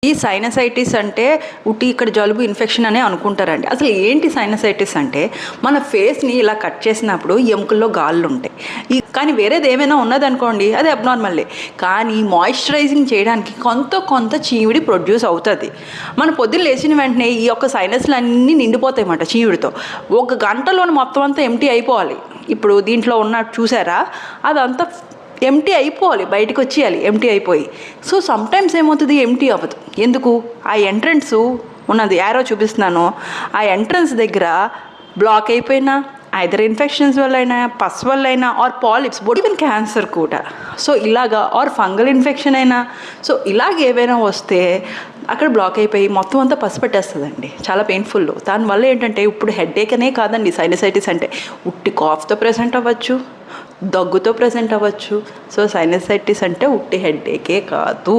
ఈ సైనసైటిస్ అంటే ఉట్టి ఇక్కడ జలుబు ఇన్ఫెక్షన్ అనే అనుకుంటారండి. అసలు ఏంటి సైనసైటిస్ అంటే మన ఫేస్ని ఇలా కట్ చేసినప్పుడు ఎముకల్లో గాళ్ళు ఉంటాయి. కానీ వేరేది ఏమైనా ఉన్నదనుకోండి అది అబ్నార్మల్లే. కానీ మాయిశ్చరైజింగ్ చేయడానికి కొంత చీవిడి ప్రొడ్యూస్ అవుతుంది. మన పొద్దున్న లేచిన వెంటనే ఈ యొక్క సైనస్లు అన్నీ నిండిపోతాయి అన్నమాట చీవిడితో. 1 గంటలోని మొత్తం అంతా ఎంటీ అయిపోవాలి. ఇప్పుడు దీంట్లో ఉన్న చూసారా, అదంతా ఎంటీ అయిపోవాలి, బయటకు వచ్చేయాలి ఎంటీ అయిపోయి. సో సమ్టైమ్స్ ఏమవుతుంది, ఎంటీ అవ్వదు. ఎందుకు? ఆ ఎంట్రన్స్ ఉన్నది, యారో చూపిస్తున్నాను, ఆ ఎంట్రన్స్ దగ్గర బ్లాక్ అయిపోయినా, ఐదర్ ఇన్ఫెక్షన్స్ వల్ల అయినా, పస్ వల్ల అయినా, ఆర్ పాలిప్స్, ఈవెన్ క్యాన్సర్ కూడా. సో ఇలాగా, ఆర్ ఫంగల్ ఇన్ఫెక్షన్ అయినా, సో ఇలాగ ఏవైనా వస్తే అక్కడ బ్లాక్ అయిపోయి మొత్తం అంతా పసి పెట్టేస్తుందండి. చాలా పెయిన్ఫుల్. దానివల్ల ఏంటంటే ఇప్పుడు హెడేక్ అనే కాదండి, సైనసైటిస్ అంటే ఉట్టి కాఫ్తో ప్రెజెంట్ అవ్వచ్చు, దగ్గుతో ప్రెజెంట్ అవ్వచ్చు. సో సైనసైటిస్ అంటే ఉట్టి హెడేకే కాదు.